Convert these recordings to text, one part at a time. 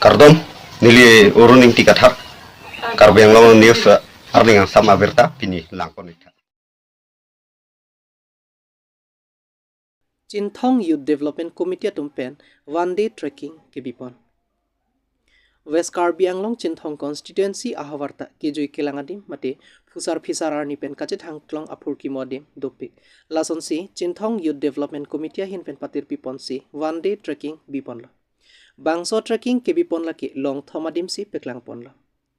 Kardom nili uruning tikathak Karbi Anglong news arning sama berta pini langkonita. Chinthong Youth Development Committee tumpen one day trekking kebipon. West Karbi Anglong Chinthong constituency ahawarta kejui kelangadim mate fusar fisar arni pen kachet hangklong apur kimodim dopik. Lason si Chinthong Youth Development Committee hin pen patir pipon si one day trekking bipon la. Bangso trekking kebipon la ki long thomadim si peklang pon la.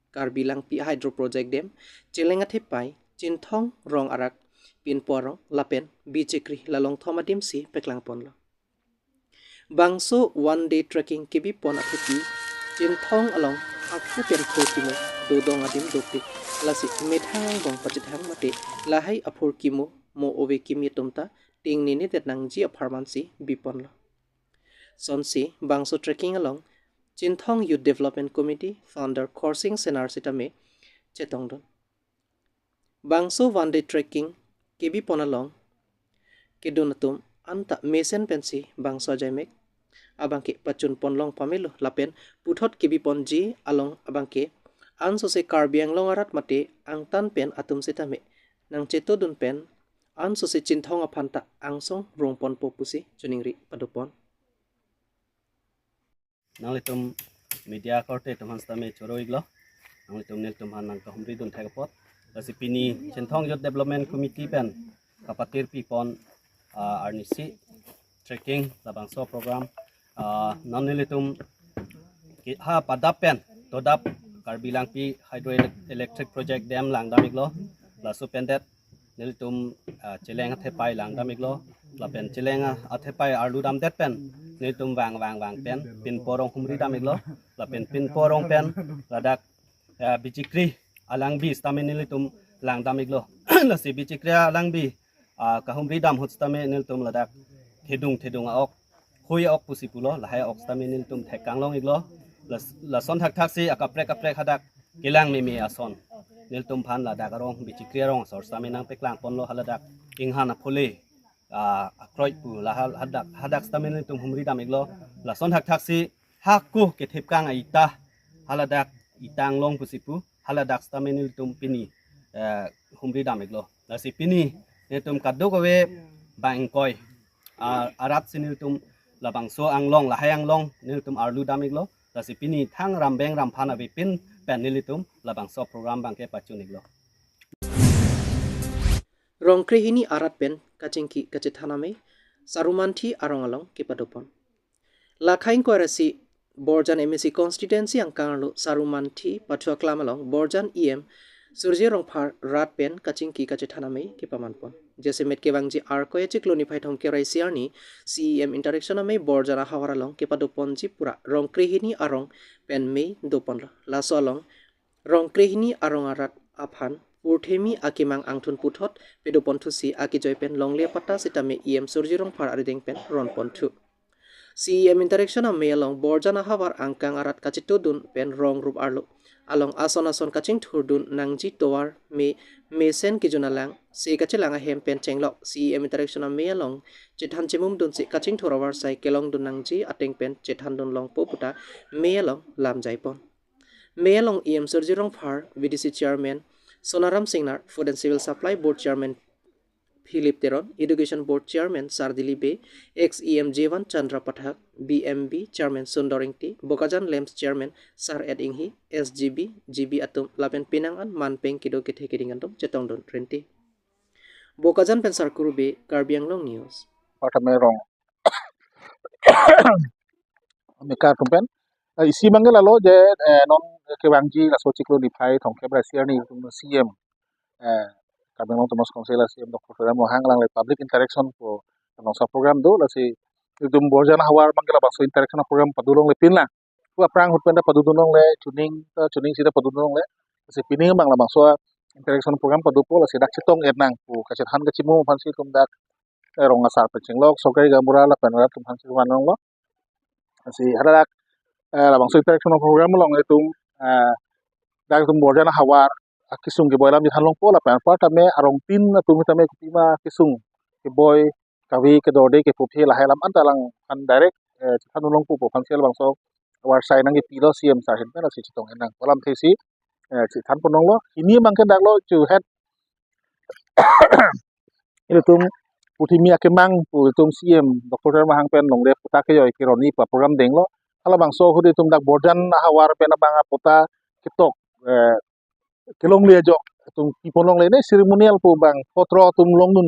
Karbi lang pi hydro project dem celengat hepai Chinthong rong arak pin porong lapen bichekri lalong thomadim si peklang pon la. Bangso one day trekking kebipon athepi Chinthong along aku pen kimo dodong adim dopik lasi methang bong pachithang mate lahai aphur kimo mo ove kimi tumta ting nini tetnang ji pharmacy bipon la. Sonsi Bangso trekking along Chinthong Youth Development Committee founder Korsing Senar Sitame Chetongdon. Bangso one day trekking kebi ponalong kedonatum anta mesen pensi bangso jaimek abangke pacun ponlong pamelo lapen puthot kebi ponji along abangke anso se Karbi Anglong arat mate angtan pen atum sitame nang cheto dun pen anso se Chinthong aphanta angsong rongpon popusi juningri padupon. Nang litum media korte tum hanstame choro iglo nang litum nel tum hanang kahumri dun thagapot lasi pini Chinthong Youth Development Committee pen kapatir pipon arnisi trekking labangso program non litum ha padap pen todap Karbi lang pi hydroelectric project dam lang damiglo lasu pendet nilitum celeng athepai lang damiglo lapen celeng athepai arlu dam det pen nilitum wang pen pin porong humri damiglo lapen pin porong pen ladak bijikri alang bi stame nilitum lang damiglo lasi bijikri alang bi kahumri dam hutstame nilitum ladak thedung ok hui ok pusipulo lahai ok stame nilitum thekanglong iglo lason thak si akaprek hadak kilang mimi ason niltum phan ladak arong bijikri arong sor stame nang peklang ponlo haladak inghana phole akroi pu la hadak stame niltum humri dam iglo lason thak si hakku ke thepkang aita haladak itang long pusipu haladak stame niltum pini humri dam iglo lasi pini niltum kaddo kowe bangkoi arat siniltum labangso anglong lahai anglong niltum arlu dam iglo lasi pini thang rambeng ramphana bipin pen nilitum labangso program bangke pachuniglo Rongkrehini arat pen kacengki kacethaname sarumanthi arong along kepadopon. Lakhain korasi Borjan MSC constituency angkanglo sarumanthi pathua klamalong Borjan EM surje rongphar rat pen kacengki kacethaname kepamanpon. Jese met kebangji arkoye chikloni phaithong kerai siarni CEM interaction ame Borjana hawaralong kepadopon ji pura rongkrehini arong pen me dopon laso along rongkrehini arong arat aphan Urthemi akimang angthun puthot pedopon thusi akijoy pen longle pata sitame EM surjirong phar arideng pen ronpon thu. CEM interaction ame along Borjana hawar angkang arat kachito dun pen rong rup arlo along ason kaching thurdun nangji towar me sen kijunalang se kachelang hem pen chenglo CEM interaction ame along chethan chemum dun se kaching thorawar sai kelong dun nangji ateng pen chethan dun long poputa me along lam jaipon me along EM surjirong phar VDC chairman Sonaram Singnar, Food and Civil Supply Board Chairman Philip Teron, Education Board Chairman Sardili Be, ex-EM Jevan Chandra Pathak, BMB Chairman Sundaring T, Bokajan Lamps Chairman Sar Ed Inghi, SGB, GB Atum, Lapen Pinangan, Manpeng Kido Kithekiringantum, Chetongdon Trenti. Bokajan Pensar Kurube, Karbi Anglong News. Merong. Mekar kumpen. Isi manggil lalu je non kebangji la sociklo di pai thong kebra siarni tum CM Karbi Anglong Tumas Konsela CM Dr. Ferdinand Mohang lang public interaction po nong sa program do la si tum Borjana hawar manggil ba so interaction program padulong le pin la ku aprang hutpenda padudunong le tuning sida padudunong le si pining bang la bang so interaction program padupo la si dak chitong etnang pu kachet han kachimu phansi tum dak rong asar pechinglok sokai gamura la penra tum phansi wanong lo si hadadak labang so interaction program long etum dak tum Borjana hawar kisung ke boy lam jithan po la pen pa tame arong tin tum tame kupima kisung ke boy kawi ke dode ke puthi la helam antalang an direct jithan long po phansial bang so warsai nang ipilo CM sa hin pen si chitong enang kolam thesi chi than ponong lo ini mangke dak lo chu het ini tum puthi mi akemang pu tum CM Dr. Mahang pen long re puta ke yoi kironi pa program deng lo ala bang so hudi tum dak borjan hawar pen bang puta kitok kelong le jo tum tipolong le ne ceremonial pu bang potro tum long nun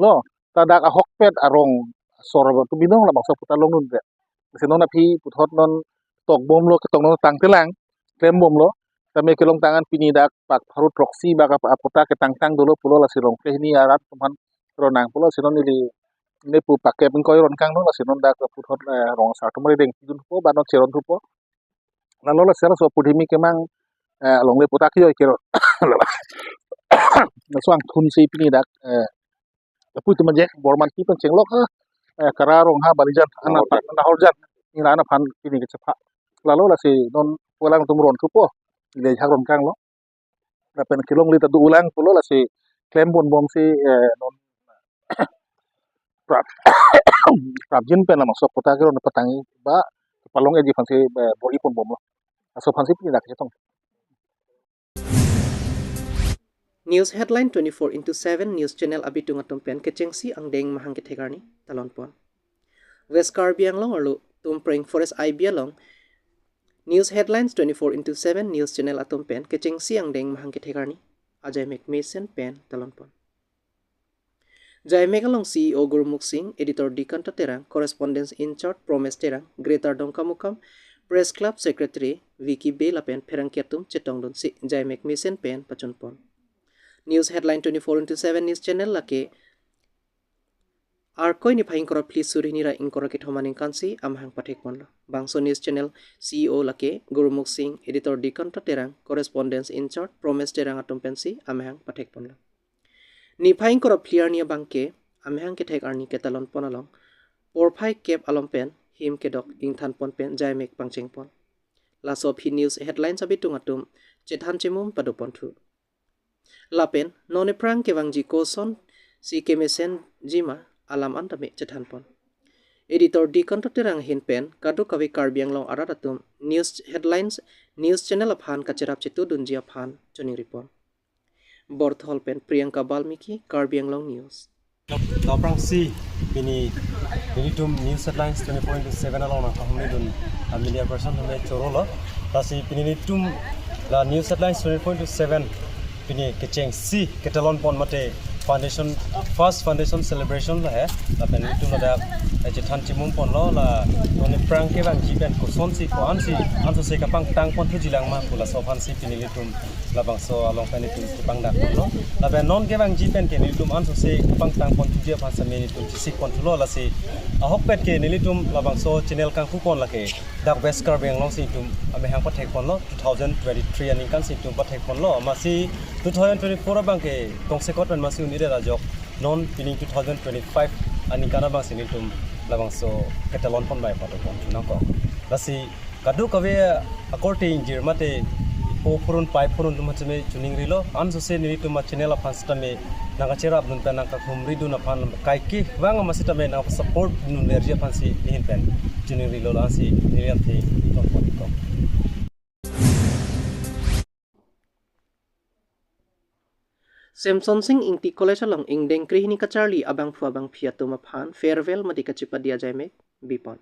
lo tadak ahok pet arong sor tu binong la bang so puta long nun de senona phi puthot non tok bom lo ketong non tang telang klem bom lo tame kelong tangan pini dak pak harut proxy baka apota ke tang tang dulu pulo la silong ke ni arat tuman ronang pulo sinon ili ne pu pakke pun koy ron kang no la sinon dak puthot rong sa tumari deng tidun po banon ceron tu po la lo la sera so pudhimi kemang long le puta ki kero na swang thun si pini dak pu tu majek borman ki pen chenglok kararong ha balijan anak na horjan ni ana phan pini ke chapa lalu la si non pulang tumron tu po le hagron kang lo na pen kilong lita du ulang pulo la si klem bon bom si non prap prap jin pen la masuk puta ke ron patangi ba palong e di fan si boi pon bom lo aso fan si pini dak chetong News headline 24 into 7 news channel abitung atumpen kechengsi ang deng mahang kethegarni talonpon. West Karbi Anglong arlo tumpreng forest IB along news headlines 24 into 7 news channel atumpen kechengsi ang deng mahang kethegarni ajay mek mesen pen talonpon. Jai Megalong CEO Gurmukh Singh, Editor Dikan Terang, Correspondence in Charge Promes Terang, Greater Dongkamukam, Press Club Secretary Vicky Belapen Perangkiatum Chetongdon si Jai Mek Mesen pen pachunpon. News headline 24 into 7 news channel lake Arkoi ni phaing kora please suri nira inkora ke thomaning kansi amhang pathek ponlo. Bangso news channel CEO lake Gurmukh Singh, Editor Dikan Terang, Correspondence in Charge Promes Terang atumpensi amhang pathek ponlo. Ni phaing kora clear niya bangke amhang ke thek arni ke talon ponalong por phai kep alompen him ke dok ingthan pon pen jai mek pangcheng pon. Laso phi news headline sabi tungatum chethan chemum padopon thu. Lapen none prang ke wangji koson si kemesen jima alam antame chethan pon. Editor di kontakterang hin pen kadu kawe Karbi Anglong aratatum news headlines news channel aphan kacherap chetu dunjia phan choning ripon. Borthol pen Priyanka Balmiki Karbi Anglong News. Toprang si ini tum news headlines 24 into 7 along na kami dun media person hame chorolo tasi ini tum la news headlines 24 into 7 ini keceng si ketalon pon mate foundation first foundation celebration la hai la pen tum la chethan chimum pon lo la tone prang ke bang jipen ko son si ko ansi anso se kapang tang pon thu jilang ma pula so fan si ini tum la bang so along pen tum pang dak lo la pen non ke bang jipen ke ni tum anso se pang tang pon thu je fan sa me ni tum si pon thu lo la si ahok pet ke ni tum la bang so channel kang fu pon la ke dak West Karbi Anglong si tum ame hang pathek pon lo 2023 ani kan si tum pathek pon lo ma si 2024 bang ke tong se kot pen ma si uni ra jok non pining 2025 ani kana bang sini tum labang so ketalon pon bai pato pon na ko lasi kadu kawe according jir mate po purun pai purun tum chame chuning rilo an so se ni tum channel of fans tame nanga chera abdun pen nanga khumri du na phan kai ki wang ma sita me na support nu nerji fansi hin pen chuning rilo la si ni am the ton pon ko Samson Singh ingti college along ingdeng krihini kacharli abang fu abang phiatum aphan farewell madika chipadia jaimek bipon.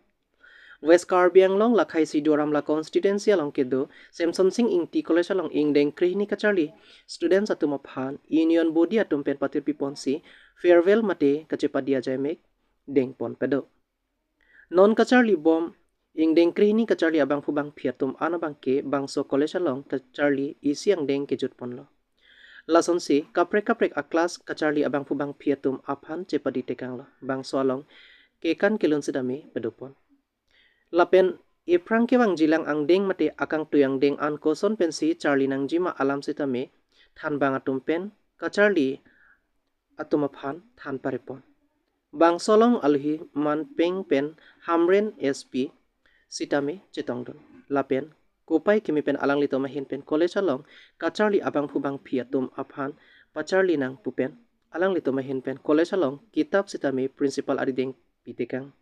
West Karbi Anglong lakhai sidoram la constituency along kedo Samson Singh ingti college along ingdeng krihini kacharli students atum aphan union body atum pen patir pipon si farewell mate kachipadia jaimek dengpon pedo. Non kacharli bom ingdeng krihini kacharli abang fu bang phiatum anabang ke bangso college along kacharli isi ang deng kejut ponlo. Lason si kaprek a class kacharli abang fu bang phiatum aphan chepadi tekang lo bang solong kekan kilon sidami pedupon. Lapen iprang ke bang jilang ang deng mate akang tuyang deng an koson pensi charli nang jima alam sitame than bang atum pen kacharli atum aphan than paripon. Bang solong alhi man peng pen hamren SP sitame chetongdon. Lapen Kupai kimi pen alang lito mahin pen college along kacharli abang phubang phiatum aphan pacharli nang pupen alang lito mahin pen college along kitab sitami principal arideng pitekang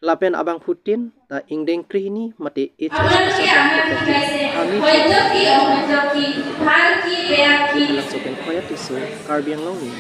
Lapen abang Putin ta ingdeng krini mate HS pasabang kepekin kami Halang sopen koyat isu Karbi Anglong ni.